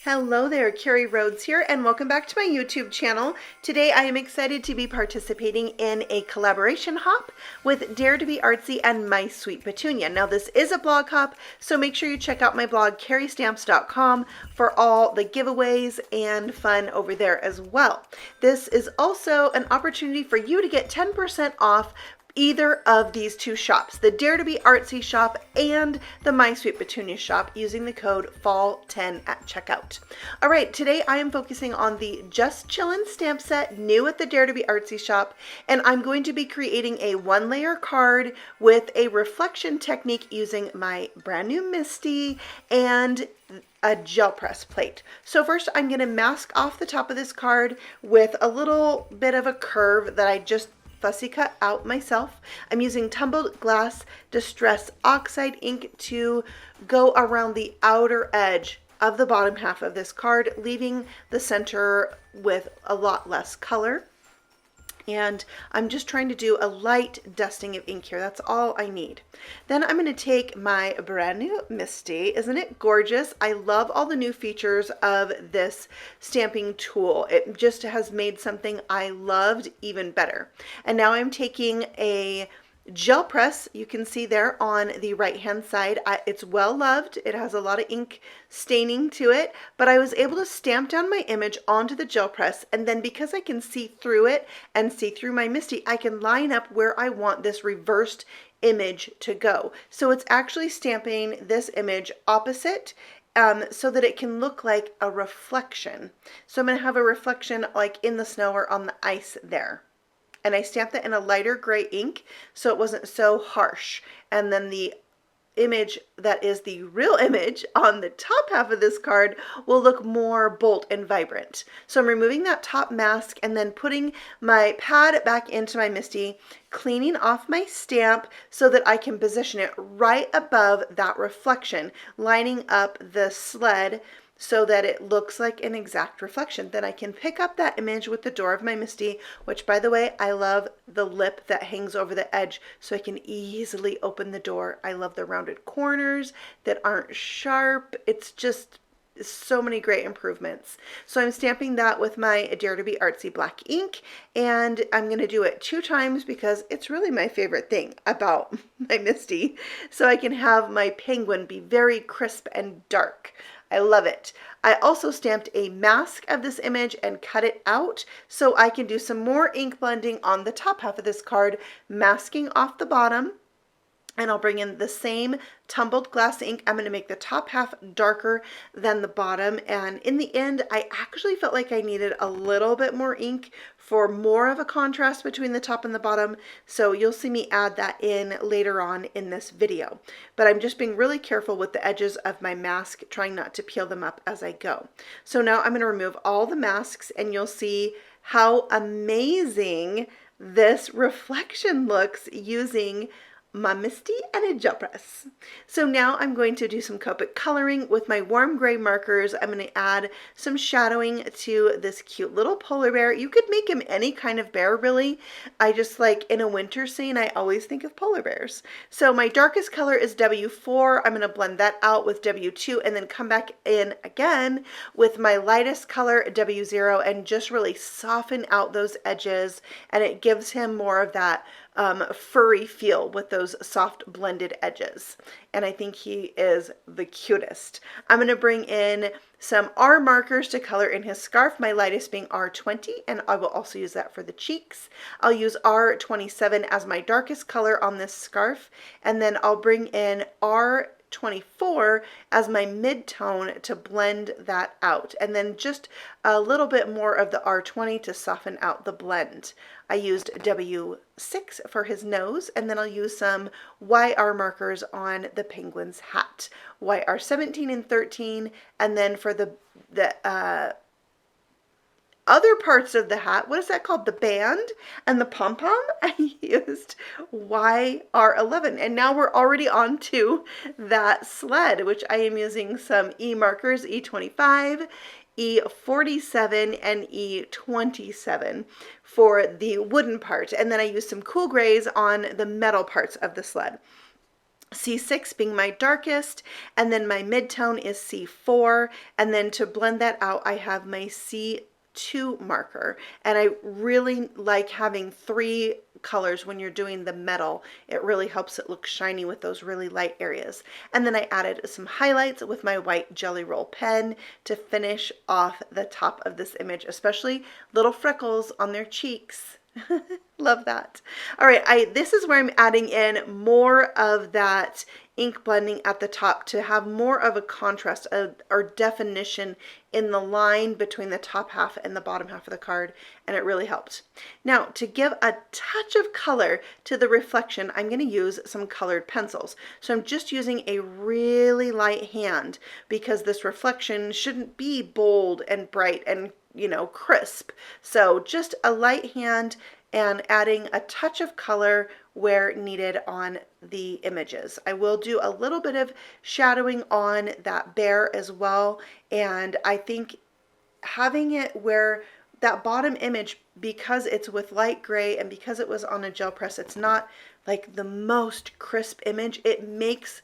Hello there, Carrie Rhodes here, and welcome back to my YouTube channel. Today I am excited to be participating in a collaboration hop with Dare to Be Artsy and My Sweet Petunia. Now this is a blog hop, so make sure you check out my blog, carriestamps.com, for all the giveaways and fun over there as well. This is also an opportunity for you to get 10% off either of these two shops, the Dare to Be Artsy shop and the My Sweet Petunia shop, using the code FALL10 at checkout. All right, today I am focusing on the Just Chillin' stamp set, new at the Dare to Be Artsy shop, and I'm going to be creating a one-layer card with a reflection technique using my brand new MISTI and a gel press plate. So first I'm going to mask off the top of this card with a little bit of a curve that I just fussy cut out myself. I'm using Tumbled Glass Distress Oxide ink to go around the outer edge of the bottom half of this card, leaving the center with a lot less color. And I'm just trying to do a light dusting of ink here. That's all I need. Then I'm going to take my brand new MISTI. Isn't it gorgeous? I love all the new features of this stamping tool. It just has made something I loved even better. And now I'm taking a gel press. You can see there on the right hand side, it's well loved. It has a lot of ink staining to it, but I was able to stamp down my image onto the gel press, and then because I can see through it and see through my MISTI, I can line up where I want this reversed image to go. So it's actually stamping this image opposite so that it can look like a reflection. So I'm going to have a reflection like in the snow or on the ice there. And I stamped it in a lighter gray ink so it wasn't so harsh. And then the image that is the real image on the top half of this card will look more bold and vibrant. So I'm removing that top mask and then putting my pad back into my MISTI, cleaning off my stamp so that I can position it right above that reflection, lining up the sled so that it looks like an exact reflection. Then I can pick up that image with the door of my MISTI, which, by the way, I love the lip that hangs over the edge so I can easily open the door. I love the rounded corners that aren't sharp. It's just so many great improvements. So I'm stamping that with my Dare to Be Artsy black ink, and I'm going to do it 2 times because it's really my favorite thing about my MISTI. So I can have my penguin be very crisp and dark. I love it. I also stamped a mask of this image and cut it out so I can do some more ink blending on the top half of this card, masking off the bottom. And I'll bring in the same tumbled glass ink. I'm going to make the top half darker than the bottom. And in the end, I actually felt like I needed a little bit more ink for more of a contrast between the top and the bottom. So you'll see me add that in later on in this video. But I'm just being really careful with the edges of my mask, trying not to peel them up as I go. So now I'm going to remove all the masks and you'll see how amazing this reflection looks using my MISTI and a gel press. So now I'm going to do some Copic coloring with my warm gray markers. I'm going to add some shadowing to this cute little polar bear. You could make him any kind of bear, really. I just like in a winter scene, I always think of polar bears. So my darkest color is W4. I'm going to blend that out with W2 and then come back in again with my lightest color, W0, and just really soften out those edges, and it gives him more of that furry feel with those soft blended edges. And I think he is the cutest. I'm going to bring in some R markers to color in his scarf, my lightest being R20, and I will also use that for the cheeks. I'll use R27 as my darkest color on this scarf, and then I'll bring in R24 as my mid-tone to blend that out, and then just a little bit more of the R20 to soften out the blend. I used W6 for his nose, and then I'll use some YR markers on the penguin's hat. YR 17 and 13, and then for the other parts of the hat, what is that called? The band and the pom-pom, I used YR11. And now we're already on to that sled, which I am using some E markers, E25, E47, and E27 for the wooden part. And then I used some cool grays on the metal parts of the sled. C6 being my darkest, and then my mid-tone is C4, and then to blend that out I have my C2 marker. And I really like having 3 colors when you're doing the metal. It really helps it look shiny with those really light areas. And then I added some highlights with my white Jelly Roll pen to finish off the top of this image, especially little freckles on their cheeks. Love that. All right, this is where I'm adding in more of that ink blending at the top to have more of a contrast or definition in the line between the top half and the bottom half of the card, and it really helped. Now, to give a touch of color to the reflection, I'm going to use some colored pencils. So I'm just using a really light hand because this reflection shouldn't be bold and bright and, you know, crisp. So just a light hand and adding a touch of color where needed on the images. I will do a little bit of shadowing on that bear as well, and I think having it where that bottom image, because it's with light gray and because it was on a gel press, it's not like the most crisp image. It makes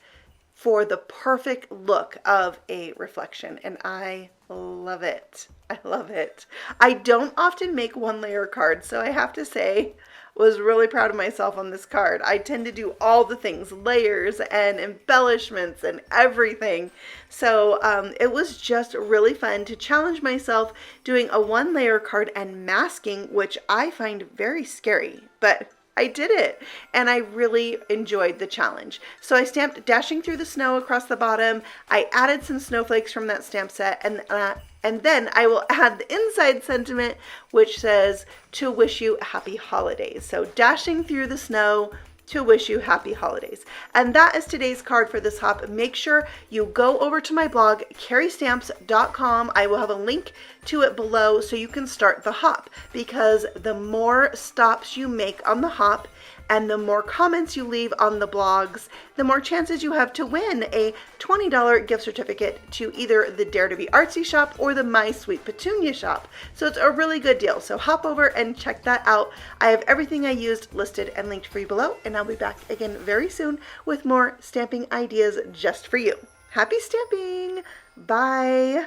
for the perfect look of a reflection, and I love it. I love it. I don't often make 1-layer cards, so I have to say, was really proud of myself on this card. I tend to do all the things, layers and embellishments and everything. So it was just really fun to challenge myself doing a 1-layer card and masking, which I find very scary, but I did it, and I really enjoyed the challenge. So I stamped Dashing Through the Snow across the bottom. I added some snowflakes from that stamp set, and then I will add the inside sentiment, which says, to wish you happy holidays. So dashing through the snow to wish you happy holidays. And that is today's card for this hop. Make sure you go over to my blog, carrystamps.com. I will have a link to it below so you can start the hop, because the more stops you make on the hop and the more comments you leave on the blogs, the more chances you have to win a $20 gift certificate to either the Dare to Be Artsy shop or the My Sweet Petunia shop. So it's a really good deal. So hop over and check that out. I have everything I used listed and linked for you below, and I'll be back again very soon with more stamping ideas just for you. Happy stamping! Bye!